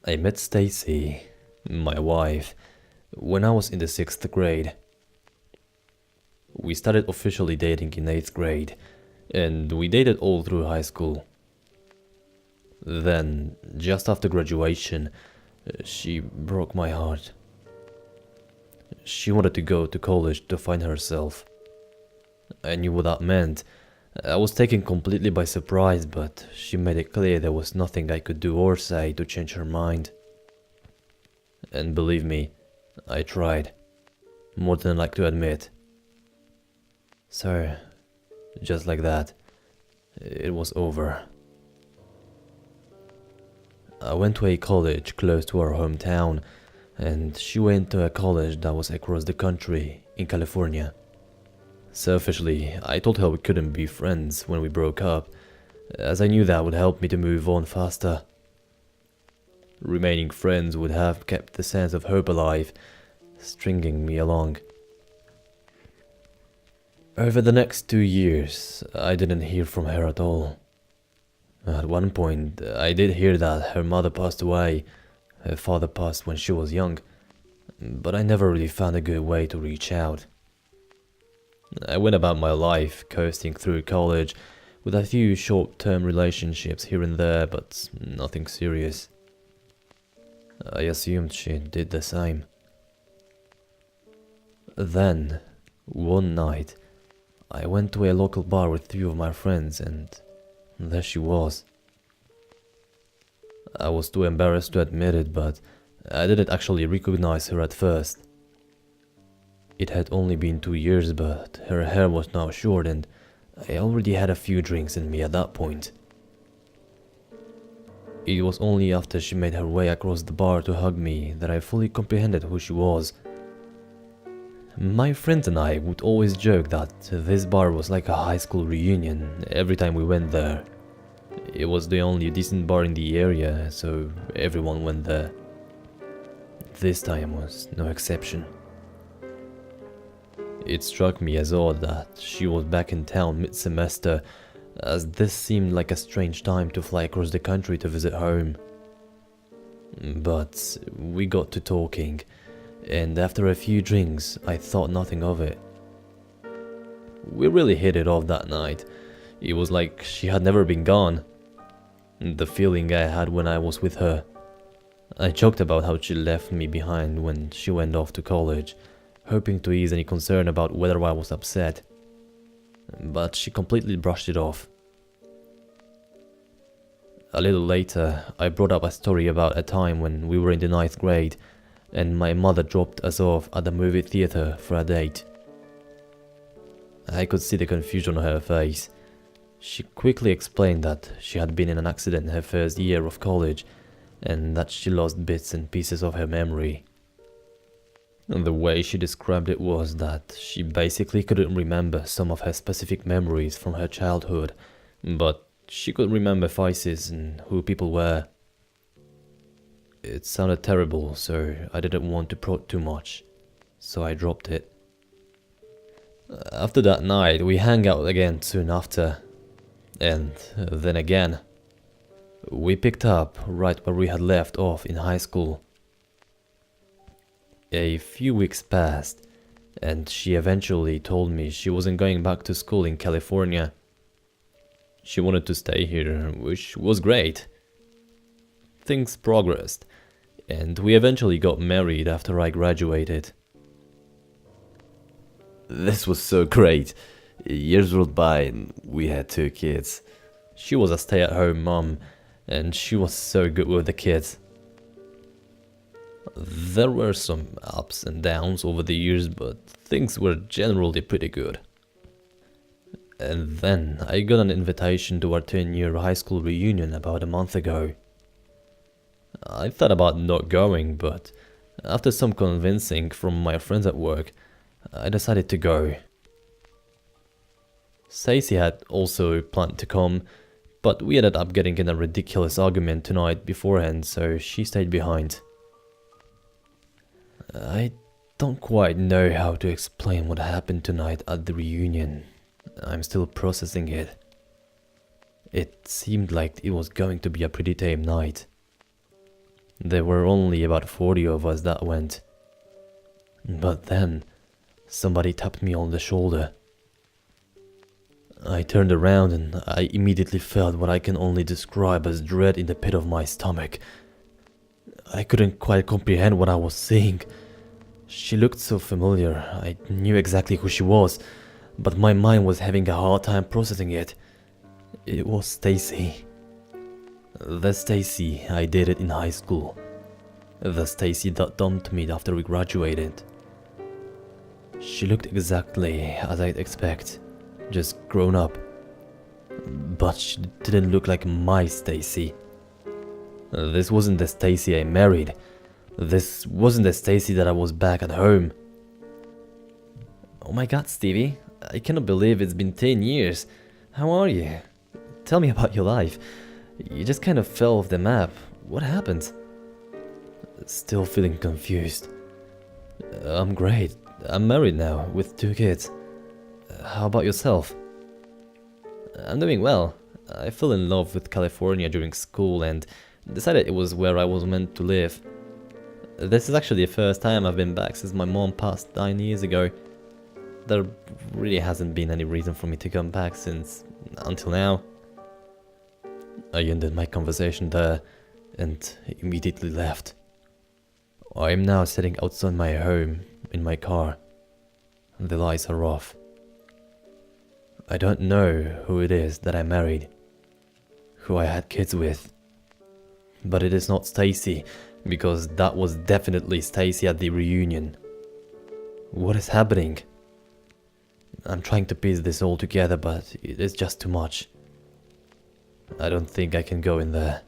I met Stacy, my wife, when I was in the 6th grade. We started officially dating in 8th grade, and we dated all through high school. Then, just after graduation, she broke my heart. She wanted to go to college to find herself. I knew what that meant. I was taken completely by surprise, but she made it clear there was nothing I could do or say to change her mind. And believe me, I tried, more than I like to admit. So, just like that, it was over. I went to a college close to our hometown, and she went to a college that was across the country in California. Selfishly, I told her we couldn't be friends when we broke up, as I knew that would help me to move on faster. Remaining friends would have kept the sense of hope alive, stringing me along. Over the next 2 years, I didn't hear from her at all. At one point, I did hear that her mother passed away. Her father passed when she was young, but I never really found a good way to reach out. I went about my life, coasting through college, with a few short-term relationships here and there, but nothing serious. I assumed she did the same. Then, one night, I went to a local bar with 3 of my friends, and there she was. I was too embarrassed to admit it, but I didn't actually recognize her at first. It had only been 2 years, but her hair was now short, and I already had a few drinks in me at that point. It was only after she made her way across the bar to hug me that I fully comprehended who she was. My friends and I would always joke that this bar was like a high school reunion every time we went there. It was the only decent bar in the area, so everyone went there. This time was no exception. It struck me as odd that she was back in town mid-semester, as this seemed like a strange time to fly across the country to visit home. But we got to talking, and after a few drinks, I thought nothing of it. We really hit it off that night. It was like she had never been gone. The feeling I had when I was with her. I joked about how she left me behind when she went off to college, hoping to ease any concern about whether I was upset. But she completely brushed it off. A little later, I brought up a story about a time when we were in the 9th grade, and my mother dropped us off at the movie theater for a date. I could see the confusion on her face. She quickly explained that she had been in an accident her first year of college, and that she lost bits and pieces of her memory. And the way she described it was that she basically couldn't remember some of her specific memories from her childhood, but she could remember faces and who people were. It sounded terrible, so I didn't want to prod too much, so I dropped it. After that night, we hung out again soon after, and then again. We picked up right where we had left off in high school. A few weeks passed, and she eventually told me she wasn't going back to school in California. She wanted to stay here, which was great. Things progressed, and we eventually got married after I graduated. This was so great. Years rolled by and we had 2 kids. She was a stay-at-home mom, and she was so good with the kids. There were some ups and downs over the years, but things were generally pretty good. And then I got an invitation to our 10-year high school reunion about a month ago. I thought about not going, but after some convincing from my friends at work, I decided to go. Stacey had also planned to come, but we ended up getting in a ridiculous argument tonight beforehand, so she stayed behind. I don't quite know how to explain what happened tonight at the reunion. I'm still processing it. It seemed like it was going to be a pretty tame night. There were only about 40 of us that went. But then, somebody tapped me on the shoulder. I turned around and I immediately felt what I can only describe as dread in the pit of my stomach. I couldn't quite comprehend what I was seeing. She looked so familiar. I knew exactly who she was, but my mind was having a hard time processing it. It was Stacy. The Stacy I dated in high school. The Stacy that dumped me after we graduated. She looked exactly as I'd expect, just grown up. But she didn't look like my Stacy. This wasn't the Stacy I married. This wasn't the Stacy that I was back at home. Oh my god, Stevie. I cannot believe it's been 10 years. How are you? Tell me about your life. You just kind of fell off the map. What happened? Still feeling confused. I'm great. I'm married now, with 2 kids. How about yourself? I'm doing well. I fell in love with California during school and decided it was where I was meant to live. This is actually the first time I've been back since my mom passed 9 years ago. There really hasn't been any reason for me to come back until now. I ended my conversation there and immediately left. I am now sitting outside my home in my car. The lights are off. I don't know who it is that I married, who I had kids with. But it is not Stacy, because that was definitely Stacy at the reunion. What is happening? I'm trying to piece this all together, but it is just too much. I don't think I can go in there.